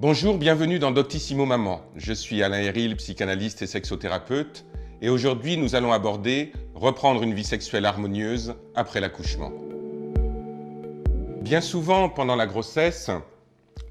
Bonjour, bienvenue dans Doctissimo Maman. Je suis Alain Héril, psychanalyste et sexothérapeute, et aujourd'hui nous allons aborder reprendre une vie sexuelle harmonieuse après l'accouchement. Bien souvent, pendant la grossesse,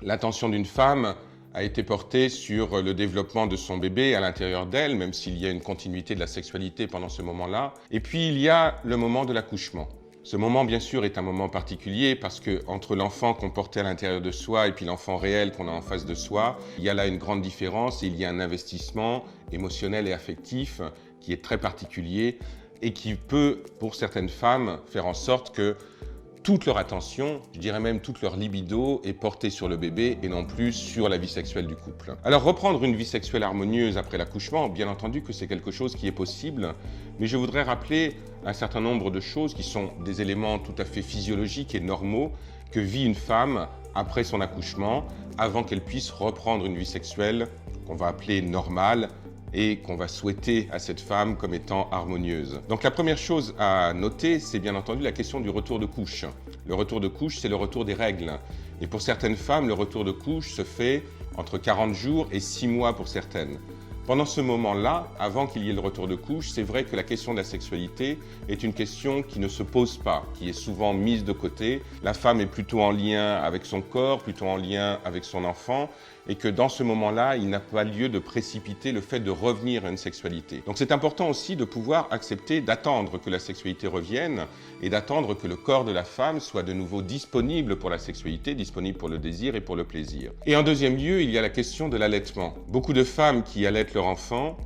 l'attention d'une femme a été portée sur le développement de son bébé à l'intérieur d'elle, même s'il y a une continuité de la sexualité pendant ce moment-là. Et puis il y a le moment de l'accouchement. Ce moment, bien sûr, est un moment particulier parce que entre l'enfant qu'on portait à l'intérieur de soi et puis l'enfant réel qu'on a en face de soi, il y a là une grande différence et il y a un investissement émotionnel et affectif qui est très particulier et qui peut, pour certaines femmes, faire en sorte que toute leur attention, je dirais même toute leur libido, est portée sur le bébé et non plus sur la vie sexuelle du couple. Alors reprendre une vie sexuelle harmonieuse après l'accouchement, bien entendu que c'est quelque chose qui est possible, mais je voudrais rappeler un certain nombre de choses qui sont des éléments tout à fait physiologiques et normaux que vit une femme après son accouchement, avant qu'elle puisse reprendre une vie sexuelle qu'on va appeler normale, et qu'on va souhaiter à cette femme comme étant harmonieuse. Donc la première chose à noter, c'est bien entendu la question du retour de couche. Le retour de couche, c'est le retour des règles. Et pour certaines femmes, le retour de couche se fait entre 40 jours et 6 mois pour certaines. Pendant ce moment-là, avant qu'il y ait le retour de couche, c'est vrai que la question de la sexualité est une question qui ne se pose pas, qui est souvent mise de côté. La femme est plutôt en lien avec son corps, plutôt en lien avec son enfant, et que dans ce moment-là, il n'a pas lieu de précipiter le fait de revenir à une sexualité. Donc c'est important aussi de pouvoir accepter d'attendre que la sexualité revienne et d'attendre que le corps de la femme soit de nouveau disponible pour la sexualité, disponible pour le désir et pour le plaisir. Et en deuxième lieu, il y a la question de l'allaitement. Beaucoup de femmes qui allaitent leur enfant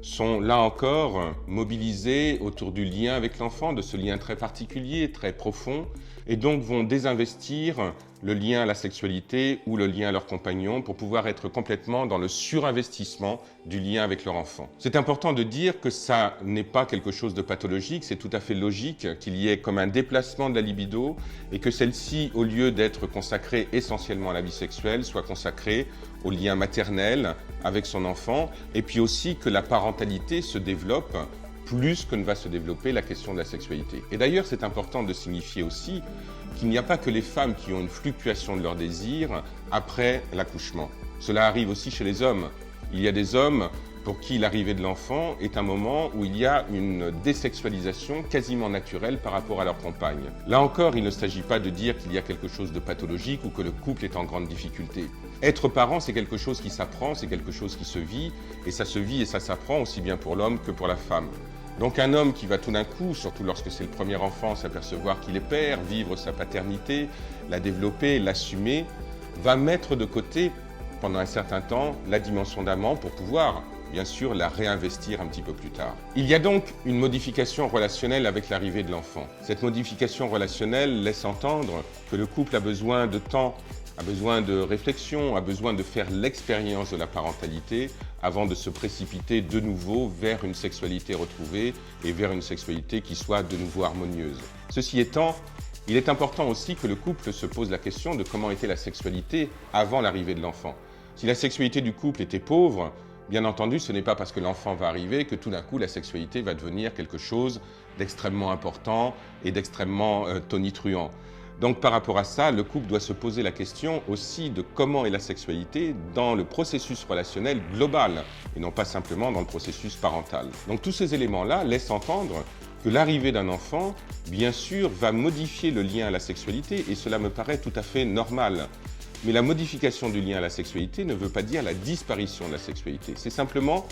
sont là encore mobilisées autour du lien avec l'enfant, de ce lien très particulier, très profond, et donc vont désinvestir le lien à la sexualité ou le lien à leur compagnon pour pouvoir être complètement dans le surinvestissement du lien avec leur enfant. C'est important de dire que ça n'est pas quelque chose de pathologique, c'est tout à fait logique qu'il y ait comme un déplacement de la libido et que celle-ci, au lieu d'être consacrée essentiellement à la vie sexuelle, soit consacrée au lien maternel avec son enfant et puis aussi que la parentalité se développe plus que ne va se développer la question de la sexualité. Et d'ailleurs, c'est important de signifier aussi qu'il n'y a pas que les femmes qui ont une fluctuation de leur désir après l'accouchement. Cela arrive aussi chez les hommes. Il y a des hommes pour qui l'arrivée de l'enfant est un moment où il y a une désexualisation quasiment naturelle par rapport à leur compagne. Là encore, il ne s'agit pas de dire qu'il y a quelque chose de pathologique ou que le couple est en grande difficulté. Être parent, c'est quelque chose qui s'apprend, c'est quelque chose qui se vit, et ça se vit et ça s'apprend aussi bien pour l'homme que pour la femme. Donc un homme qui va tout d'un coup, surtout lorsque c'est le premier enfant, s'apercevoir qu'il est père, vivre sa paternité, la développer, l'assumer, va mettre de côté pendant un certain temps la dimension d'amant pour pouvoir, bien sûr, la réinvestir un petit peu plus tard. Il y a donc une modification relationnelle avec l'arrivée de l'enfant. Cette modification relationnelle laisse entendre que le couple a besoin de temps, a besoin de réflexion, a besoin de faire l'expérience de la parentalité avant de se précipiter de nouveau vers une sexualité retrouvée et vers une sexualité qui soit de nouveau harmonieuse. Ceci étant, il est important aussi que le couple se pose la question de comment était la sexualité avant l'arrivée de l'enfant. Si la sexualité du couple était pauvre, bien entendu, ce n'est pas parce que l'enfant va arriver que tout d'un coup la sexualité va devenir quelque chose d'extrêmement important et d'extrêmement tonitruant. Donc par rapport à ça, le couple doit se poser la question aussi de comment est la sexualité dans le processus relationnel global et non pas simplement dans le processus parental. Donc tous ces éléments-là laissent entendre que l'arrivée d'un enfant, bien sûr, va modifier le lien à la sexualité et cela me paraît tout à fait normal. Mais la modification du lien à la sexualité ne veut pas dire la disparition de la sexualité. C'est simplement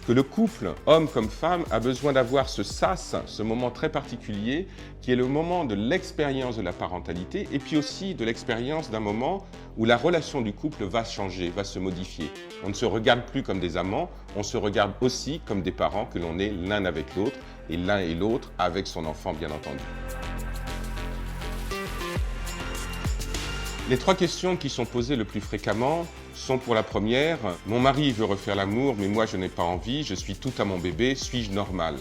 que le couple, homme comme femme, a besoin d'avoir ce sas, ce moment très particulier, qui est le moment de l'expérience de la parentalité et puis aussi de l'expérience d'un moment où la relation du couple va changer, va se modifier. On ne se regarde plus comme des amants, on se regarde aussi comme des parents que l'on est l'un avec l'autre et l'un et l'autre avec son enfant, bien entendu. Les 3 questions qui sont posées le plus fréquemment sont pour la première, « Mon mari veut refaire l'amour, mais moi je n'ai pas envie, je suis tout à mon bébé, suis-je normal ?»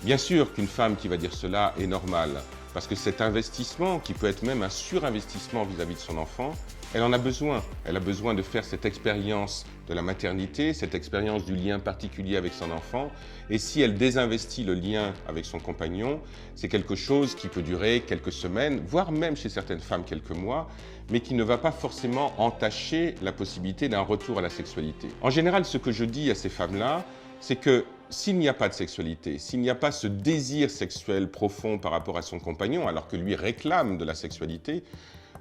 Bien sûr qu'une femme qui va dire cela est normale, parce que cet investissement, qui peut être même un surinvestissement vis-à-vis de son enfant, Elle en a besoin. Elle a besoin de faire cette expérience de la maternité, cette expérience du lien particulier avec son enfant. Et si elle désinvestit le lien avec son compagnon, c'est quelque chose qui peut durer quelques semaines, voire même chez certaines femmes quelques mois, mais qui ne va pas forcément entacher la possibilité d'un retour à la sexualité. En général, ce que je dis à ces femmes-là, c'est que s'il n'y a pas de sexualité, s'il n'y a pas ce désir sexuel profond par rapport à son compagnon, alors que lui réclame de la sexualité,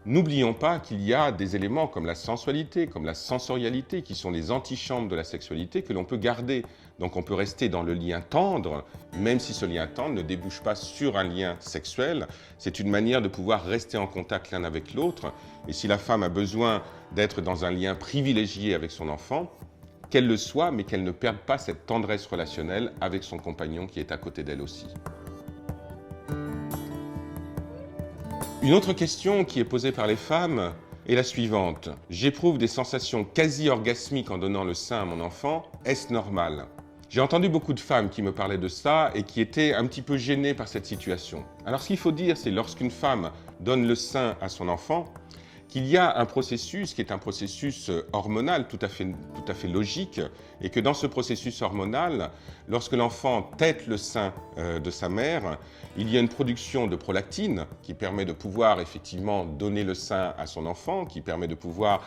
n'oublions pas qu'il y a des éléments comme la sensualité, comme la sensorialité, qui sont les antichambres de la sexualité que l'on peut garder. Donc on peut rester dans le lien tendre, même si ce lien tendre ne débouche pas sur un lien sexuel. C'est une manière de pouvoir rester en contact l'un avec l'autre. Et si la femme a besoin d'être dans un lien privilégié avec son enfant, qu'elle le soit, mais qu'elle ne perde pas cette tendresse relationnelle avec son compagnon qui est à côté d'elle aussi. Une autre question qui est posée par les femmes est la suivante. J'éprouve des sensations quasi orgasmiques en donnant le sein à mon enfant. Est-ce normal ? J'ai entendu beaucoup de femmes qui me parlaient de ça et qui étaient un petit peu gênées par cette situation. Alors ce qu'il faut dire, c'est lorsqu'une femme donne le sein à son enfant, qu'il y a un processus qui est un processus hormonal tout à fait logique et que dans ce processus hormonal, lorsque l'enfant tète le sein de sa mère, il y a une production de prolactine qui permet de pouvoir effectivement donner le sein à son enfant, qui permet de pouvoir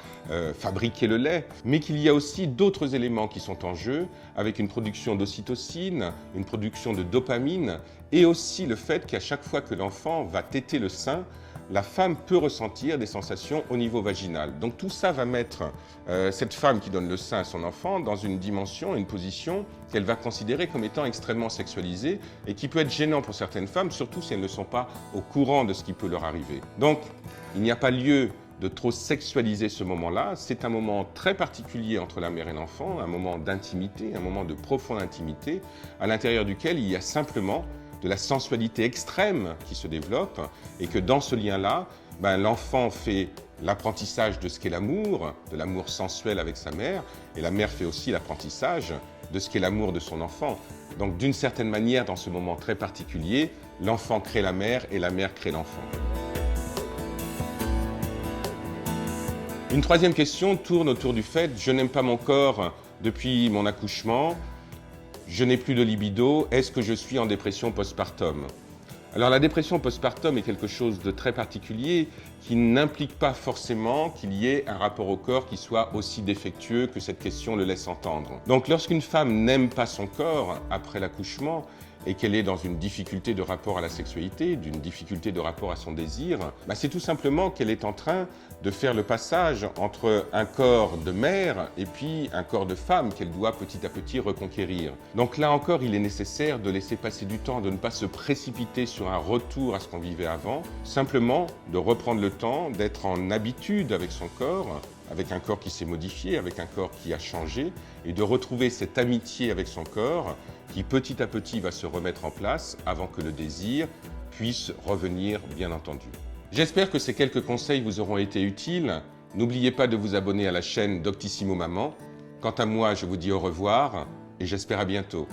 fabriquer le lait, mais qu'il y a aussi d'autres éléments qui sont en jeu avec une production d'ocytocine, une production de dopamine et aussi le fait qu'à chaque fois que l'enfant va téter le sein, la femme peut ressentir des sensations au niveau vaginal. Donc tout ça va mettre cette femme qui donne le sein à son enfant dans une dimension, une position qu'elle va considérer comme étant extrêmement sexualisée et qui peut être gênant pour certaines femmes, surtout si elles ne sont pas au courant de ce qui peut leur arriver. Donc il n'y a pas lieu de trop sexualiser ce moment-là. C'est un moment très particulier entre la mère et l'enfant, un moment d'intimité, un moment de profonde intimité, à l'intérieur duquel il y a simplement de la sensualité extrême qui se développe et que dans ce lien-là, l'enfant fait l'apprentissage de ce qu'est l'amour, de l'amour sensuel avec sa mère, et la mère fait aussi l'apprentissage de ce qu'est l'amour de son enfant. Donc d'une certaine manière, dans ce moment très particulier, l'enfant crée la mère et la mère crée l'enfant. Une troisième question tourne autour du fait « je n'aime pas mon corps depuis mon accouchement ». Je n'ai plus de libido, est-ce que je suis en dépression postpartum ? Alors la dépression postpartum est quelque chose de très particulier qui n'implique pas forcément qu'il y ait un rapport au corps qui soit aussi défectueux que cette question le laisse entendre. Donc lorsqu'une femme n'aime pas son corps après l'accouchement et qu'elle est dans une difficulté de rapport à la sexualité, d'une difficulté de rapport à son désir, c'est tout simplement qu'elle est en train de faire le passage entre un corps de mère et puis un corps de femme qu'elle doit petit à petit reconquérir. Donc là encore, il est nécessaire de laisser passer du temps, de ne pas se précipiter sur un retour à ce qu'on vivait avant, simplement de reprendre le temps, d'être en habitude avec son corps, avec un corps qui s'est modifié, avec un corps qui a changé, et de retrouver cette amitié avec son corps qui petit à petit va se remettre en place avant que le désir puisse revenir, bien entendu. J'espère que ces quelques conseils vous auront été utiles. N'oubliez pas de vous abonner à la chaîne Doctissimo Maman. Quant à moi, je vous dis au revoir et j'espère à bientôt.